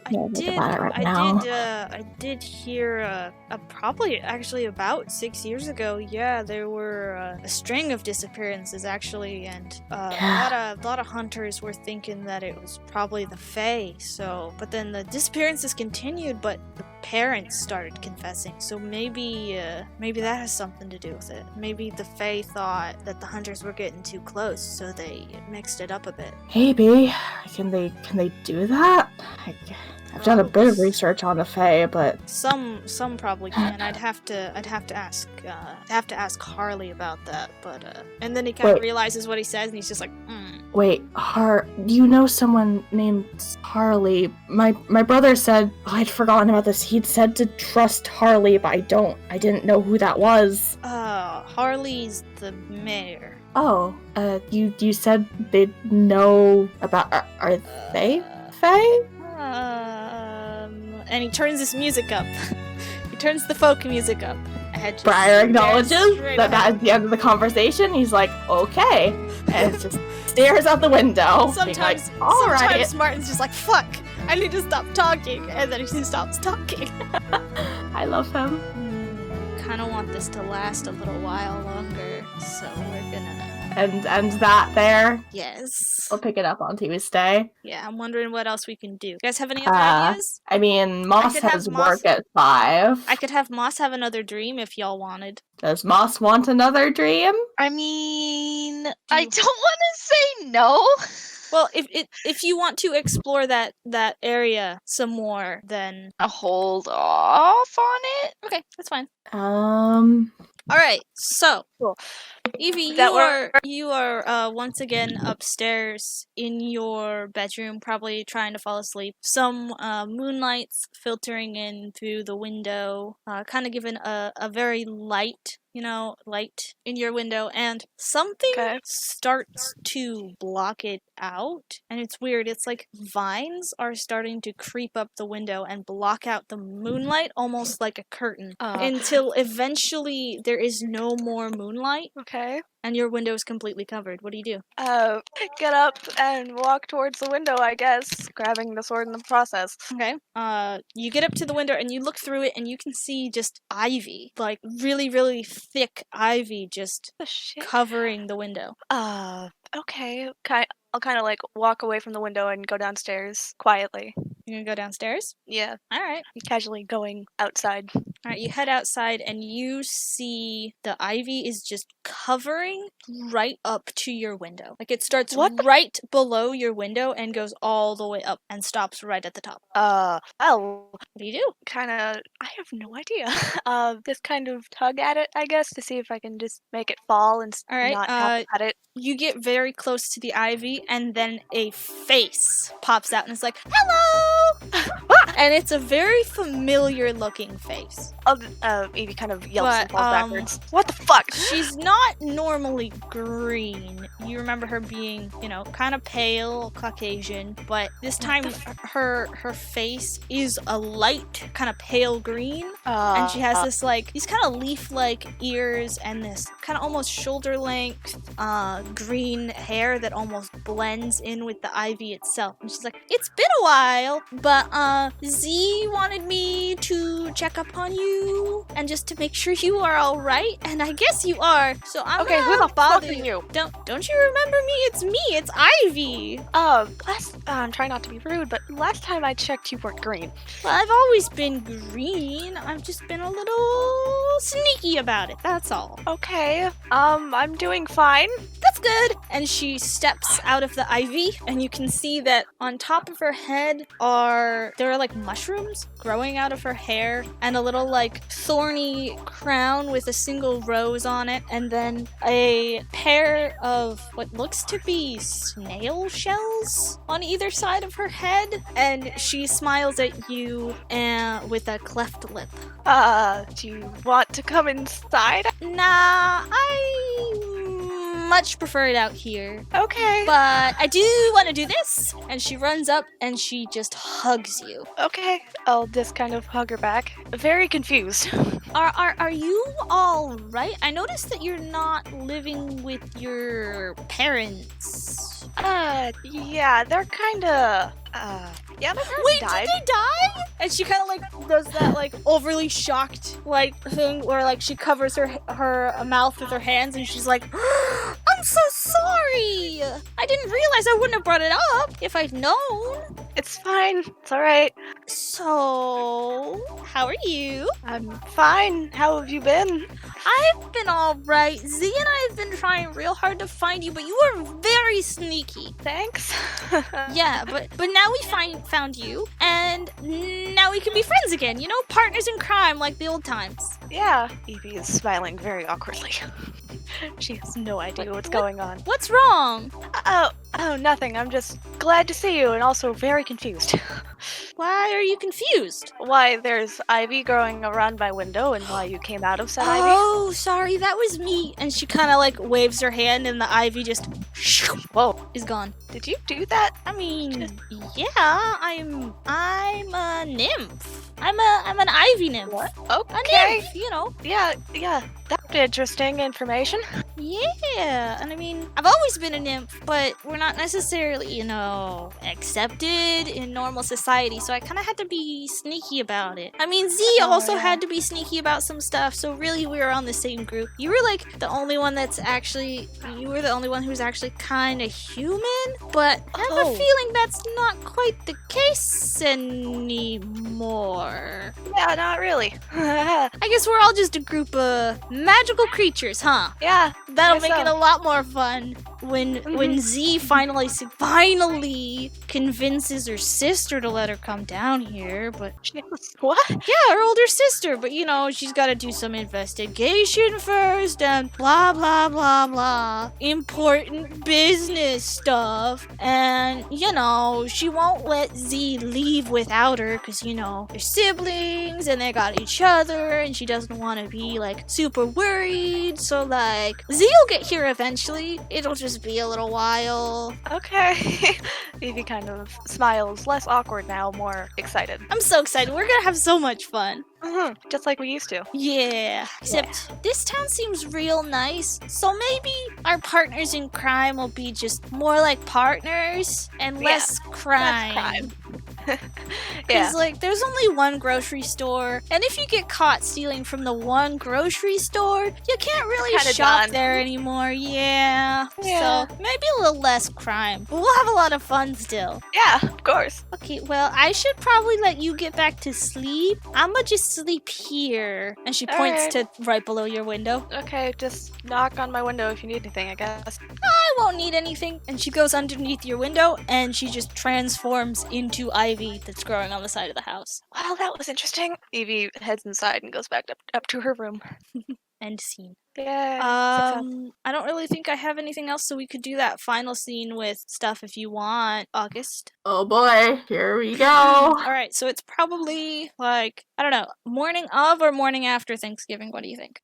did hear probably actually about 6 years ago. Yeah, there were a string of disappearances actually, and a lot of hunters were thinking that it was probably the Fae. So, but then the disappearances continued, but the parents started confessing. So maybe that has something to do with it. Maybe the Fae thought that the hunters were getting too close, so they mixed it up a bit. Maybe. Can they do that? I've done a bit of research on the Fae, but some probably can. I'd have to ask Harley about that. But and then he kind of realizes what he says, and he's just like, Wait, you know someone named Harley? My brother said, I'd forgotten about this. He'd said to trust Harley, but I didn't know who that was. Harley's the mayor. Oh, you said they'd know about. Are they Fae? And he turns his music up. He turns the folk music up. Briar acknowledges that is the end of the conversation. He's like, okay. And just stares out the window. Sometimes Martin's just like, fuck, I need to stop talking. And then he stops talking. I love him. Kind of want this to last a little while longer. So we're gonna... And that there? Yes. We'll pick it up on Tuesday. Yeah, I'm wondering what else we can do. You guys have any other ideas? I mean, Moss has work at 5. I could have Moss have another dream if y'all wanted. Does Moss want another dream? I mean, I don't want to say no. Well, if you want to explore that area some more, then I'll hold off on it. Okay, that's fine. All right, so cool. Evie, you are once again upstairs in your bedroom, probably trying to fall asleep. Some moonlight's filtering in through the window, kind of giving a very light in your window, and something starts to block it out, and it's weird. It's like vines are starting to creep up the window and block out the moonlight, almost like a curtain, until eventually there is no more moonlight. Okay. And your window is completely covered. What do you do? Get up and walk towards the window, I guess, grabbing the sword in the process. Okay. You get up to the window and you look through it and you can see just ivy, like really, really thick ivy just covering the window. Okay. I'll kind of like walk away from the window and go downstairs quietly. You're gonna go downstairs? Yeah. Alright. Casually going outside. Alright, you head outside and you see the ivy is just covering right up to your window. Like it starts right below your window and goes all the way up and stops right at the top. Well, what do you do? I have no idea. Just kind of tug at it, I guess, to see if I can just make it fall and not have at it. You get very close to the ivy and then a face pops out and it's like, hello! And it's a very familiar looking face. Evie kind of yelps and falls backwards. What the fuck? She's not normally green. you remember her being, kind of pale, Caucasian, but this time her face is a light, kind of pale green, and she has this these kind of leaf-like ears and this kind of almost shoulder-length green hair that almost blends in with the ivy itself. And she's like, "It's been a while, but Z wanted me to check up on you and just to make sure you are all right, and I guess you are. So I'm okay. Who the fuck are you? Don't you remember me? It's me. It's Ivy. I'm trying not to be rude, but last time I checked, you weren't green. Well, I've always been green. I've just been a little sneaky about it. That's all. Okay. I'm doing fine. That's good. And she steps out of the ivy, and you can see that on top of her head there are like mushrooms growing out of her hair, and a little like thorny crown with a single rose on it, and then a pair of what looks to be snail shells on either side of her head, and she smiles at you with a cleft lip. Do you want to come inside? Nah, I much prefer it out here. Okay. But I do want to do this. And she runs up and she just hugs you. Okay. I'll just kind of hug her back. Very confused. Are you all right? I noticed that you're not living with your parents. Yeah, they're kinda, yeah, my parents Wait, died. did they die? And she kind of like does that like overly shocked like thing where like she covers her mouth with her hands and she's like, "I'm so sorry. I didn't realize I wouldn't have brought it up if I'd known." It's fine. It's alright. So, how are you? I'm fine. How have you been? I've been alright. Z and I have been trying real hard to find you, but you were very sneaky. Thanks. Yeah, but now we found you, and now we can be friends again. Partners in crime like the old times. Yeah. Evie is smiling very awkwardly. She has no idea what's going on. What's wrong? Oh, nothing. I'm just glad to see you and also very confused. Why are you confused? Why there's ivy growing around my window and why you came out of said ivy. Oh, sorry, that was me. And she kind of like waves her hand and the ivy just is gone. Did you do that? I mean, yeah, I'm a nymph. I'm an ivy nymph. What? A Okay. nymph, Yeah. That's interesting information. Yeah, and I mean, I've always been a nymph, but we're not necessarily, accepted in normal society, so I kind of had to be sneaky about it. I mean, Z also had to be sneaky about some stuff, so really we were on the same group. You were like the only one who's actually kind of human, but I have a feeling that's not quite the case anymore. Yeah, not really. I guess we're all just a group of magical creatures, huh? Yeah. That'll make it a lot more fun when Z finally convinces her sister to let her come down here. But what? Yeah, her older sister. But she's got to do some investigation first and blah blah blah blah. Important business stuff. And she won't let Z leave without her because they're siblings and they got each other, and she doesn't want to be like super worried. So like Z will get here eventually. It'll just be a little while. Okay. Evie kind of smiles, less awkward now, more excited. I'm so excited. We're gonna have so much fun. Just like we used to. Yeah. Except this town seems real nice, so maybe our partners in crime will be just more like partners and less crime. Because there's only one grocery store, and if you get caught stealing from the one grocery store, you can't really shop there anymore. Yeah. So maybe a little less crime, but we'll have a lot of fun still. Yeah, of course. Okay, well, I should probably let you get back to sleep. I'ma just sleep here. And she points to right below your window. Okay, just knock on my window if you need anything, I guess. I won't need anything. And she goes underneath your window, and she just transforms into ivy that's growing on the side of the house. Well, that was interesting. Evie heads inside and goes back up to her room. End scene. Yeah. I don't really think I have anything else, so we could do that final scene with stuff if you want, August. Oh boy, here we go. Alright, so it's probably like, I don't know, morning of or morning after Thanksgiving. What do you think?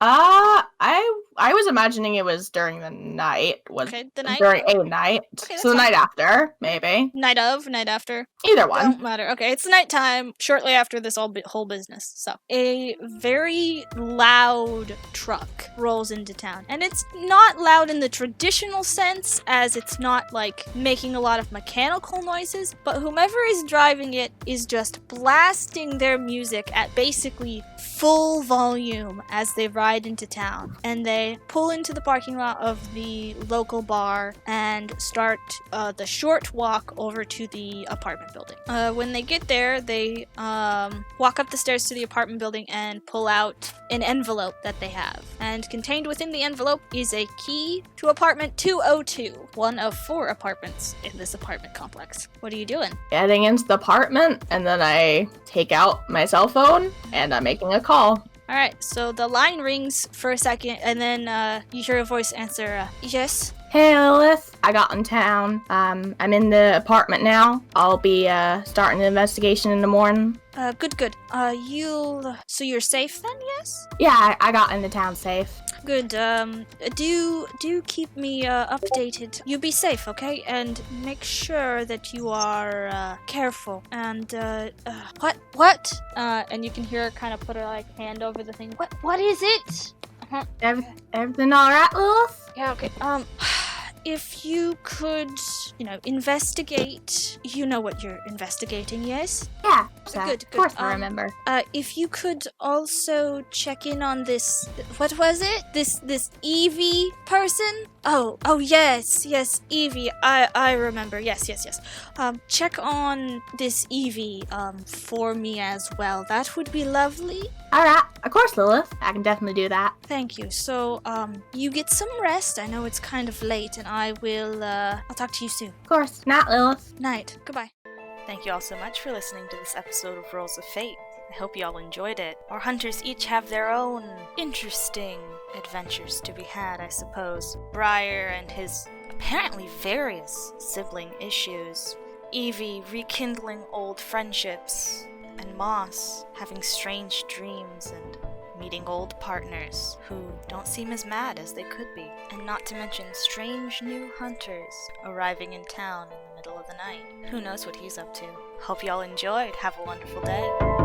I was imagining it was during the night. Okay, the night? During a night. Okay, that's so the fine. night after, maybe. Night of, night after. Either one. Don't matter. Okay, it's nighttime, shortly after this whole business. So, a very loud truck rolls into town. And it's not loud in the traditional sense, as it's not, like, making a lot of mechanical noises, but whomever is driving it is just blasting their music at basically full volume as they ride into town. And they pull into the parking lot of the local bar and start the short walk over to the apartment building. When they get there, they walk up the stairs to the apartment building and pull out an envelope that they have. And contained within the envelope is a key to apartment 202, one of 4 apartments in this apartment complex. What are you doing? Getting into the apartment, and then I take out my cell phone, and I'm making a call. Alright, so the line rings for a second, and then you hear a voice answer, yes? Hey Lilith, I got in town. I'm in the apartment now. I'll be starting the investigation in the morning. Good. So you're safe then, yes? Yeah, I got into town safe. Good, do keep me, updated. You be safe, okay? And make sure that you are, careful. And, what? And you can hear her kind of put her, like, hand over the thing. What is it? Everything alright, Lilith? Yeah, okay. If you could, investigate. You know what you're investigating, yes? Yeah, Good. Of course I remember. If you could also check in on this, what was it? This Evie person? Oh, yes, Evie. I remember. Yes. Check on this Evie, for me as well. That would be lovely. Alright, of course, Lilith. I can definitely do that. Thank you. So, you get some rest. I know it's kind of late, and I'll talk to you soon. Of course. Night, Lilith. Night. Goodbye. Thank you all so much for listening to this episode of Rolls of Fate. I hope you all enjoyed it. Our hunters each have their own interesting adventures to be had, I suppose. Briar and his apparently various sibling issues. Evie rekindling old friendships. And Moss having strange dreams and meeting old partners who don't seem as mad as they could be. And not to mention strange new hunters arriving in town in the middle of the night. Who knows what he's up to? Hope y'all enjoyed. Have a wonderful day.